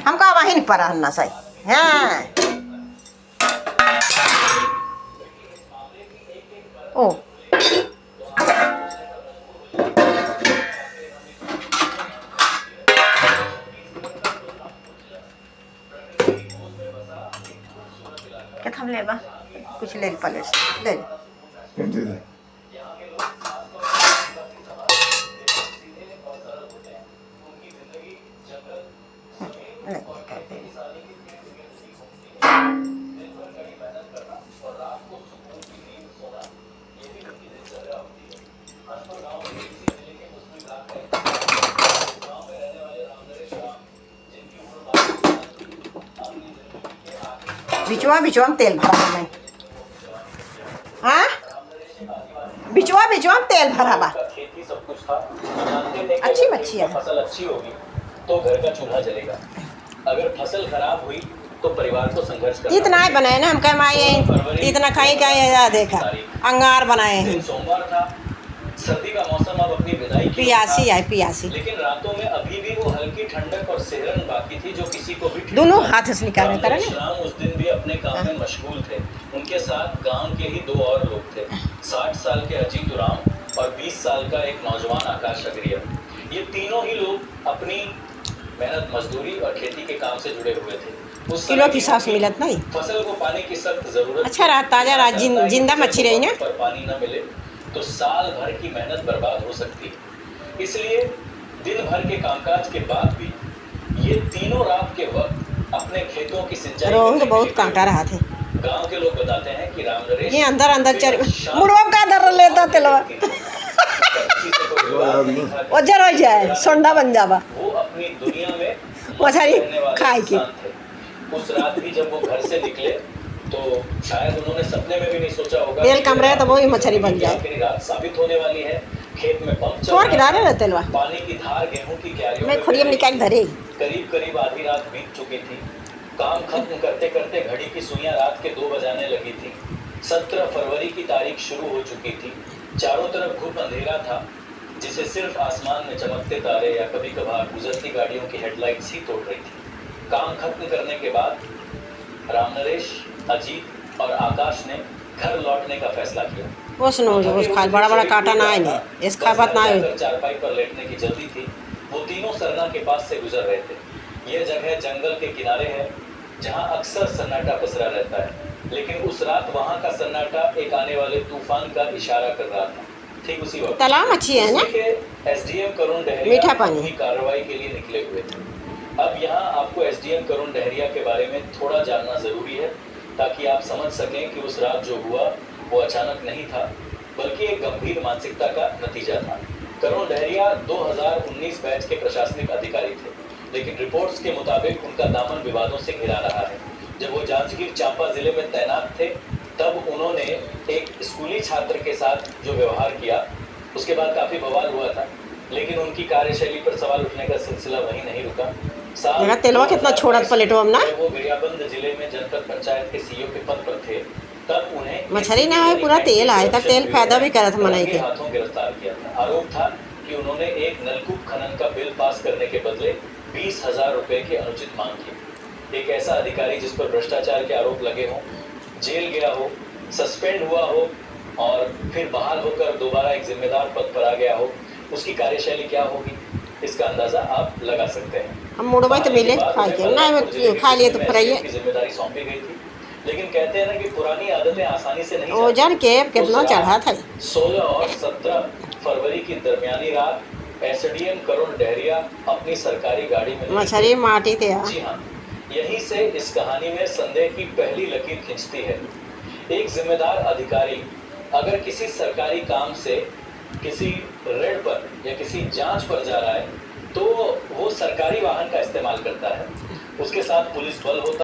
हमका वहीं पर रहना सही। हाँ ओ क्या थम ले बा कुछ ले पले ले बिचवा बिचवा में तेल भरा मैं। हाँ बिचवा बिचवा में तेल भरा बा। अच्छी मच्छी है। फसल अच्छी होगी तो घर का चूल्हा जलेगा, अगर फसल खराब हुई तो परिवार को संघर्ष करना। इतना ही बनाए ना हम कह माए इतना खाई का देखा अंगार बनाए हैं। सोमवार था, सर्दी का मौसम अब अपनी विदाई की पियासी है पियासी, लेकिन रातों में अभी भी वो हल्की ठंडक और सिहरन बाकी थी जो किसी को भी दोनों हाथ से निकाले करे ना। राम उस दिन भी अपने काम में मशगूल थे। उनके साथ गांव के ही 2 और लोग थे, 60 साल के अजीत राम और 20 साल का एक नौजवान आकाश अग्रिया। ये तीनों ही लोग अपनी मेहनत मजदूरी और खेती के काम से जुड़े हुए थे। उस किलो की सांस मिलत नहीं, फसल को पानी की सख्त जरूरत। अच्छा रात ताजा रात जिंदा मच्छी रही ना, पर पानी न मिले तो साल भर की मेहनत बर्बाद हो सकती है। इसलिए दिन भर के कामकाज के बाद भी ये तीनों रात के वक्त अपने खेतों की सिंचाई रोहू तो बहुत कांटा रहा थे। गांव के लोग बताते हैं कि राम नरेश ये अंदर अंदर चर मुड़वा का दर लेता तेलवा ओजर हो जाए सोंडा बन जावा। वो अपनी दुनिया में मछली खाए की। उस रात भी जब वो घर से निकले तो शायद उन्होंने सपने में भी नहीं सोचा होगा तेल कम रहे तो वही मछली बन जाए। रात साबित होने वाली है। खेत में पंप छोड़ के डाले ना तेलवा, पानी की धार गेहूं की क्यारियों मैं खुरिया में निकाल धरे। करीब करीब आधी रात बीत चुकी थी। काम खत्म करते करते घड़ी की सुइयां रात के 2 बजाने लगी थी। 17 फरवरी की तारीख शुरू हो चुकी थी। चारों तरफ घुप अंधेरा था जिसे सिर्फ आसमान में चमकते तारे या कभी कभार गुजरती गाड़ियों की हेडलाइट्स ही तोड़ रही थी। काम खत्म करने के बाद राम नरेश, अजीत और आकाश ने घर लौटने का फैसला किया। उस खाल बड़ा बड़ा काटा ना है, इस खापत ना है। चारपाई पर लेटने की जल्दी थी। वो तीनों सरना के पास से गुजर रहे थे। यह जगह जंगल के किनारे है जहां अक्सर सन्नाटा पसरा रहता है, लेकिन उस रात वहां का सन्नाटा एक आने वाले तूफान का इशारा कर रहा था। ठीक उसी वक्त तालाब अच्छी है ना, एसडीएम करुण डहरिया मीठा पानी की कार्रवाई के लिए निकले हुए थे। अब यहाँ आपको एसडीएम करुण डहरिया के बारे में थोड़ा जानना जरूरी है ताकि आप समझ सकें कि उस रात जो हुआ वो अचानक नहीं था बल्कि एक गंभीर मानसिकता का नतीजा था। करुण डहरिया 2019 बैच के प्रशासनिक अधिकारी थे, लेकिन रिपोर्ट्स के मुताबिक उनका दामन विवादों से घिरा रहा है। जब वो जांजगीर चांपा जिले में तैनात थे तब उन्होंने एक स्कूली छात्र के साथ जो व्यवहार किया उसके बाद काफी बवाल हुआ था, लेकिन उनकी कार्यशैली पर सवाल उठने का सिलसिला वहीं नहीं रुका। देखा तेलवा कितना छोड़त पलेटो हम ना। वो गरियाबंद जिले में जनपद पंचायत के सीईओ के पद पर थे तब उन्हें मछली ना है पूरा तेल आया था, तेल फायदा भी करत मनाई के हाथों गिरफ्तार किया था। आरोप था कि उन्होंने एक नलकूप खनन का बिल पास करने के बदले 20,000 रुपए की अनुचित मांग की। एक ऐसा अधिकारी जिस पर भ्रष्टाचार के आरोप लगे हों, जेल गया हो, सस्पेंड हुआ हो और फिर बहाल होकर दोबारा एक जिम्मेदार पद पर आ गया हो, उसकी कार्यशैली क्या होगी इसका अंदाजा आप लगा सकते हैं। हम मुड़वा तो मिले खा के ना खा लिए तो फ्राई जिम्मेदारी सौंपी गई थी, लेकिन कहते हैं ना कि पुरानी आदतें आसानी से नहीं ओजन के कितना चढ़ा था। 16 और 17 फरवरी की दरमियानी रात एसडीएम करुण डहरिया अपनी सरकारी गाड़ी में मछली माटी थे। जी हाँ, यहीं से इस कहानी में संदेह की पहली लकीर खिंचती है। एक जिम्मेदार अधिकारी अगर किसी सरकारी काम से किसी रेड पर या किसी जांच पर जा रहा है तो वो सरकारी वाहन का इस्तेमाल करता है, उसके साथ पुलिस बल होता है।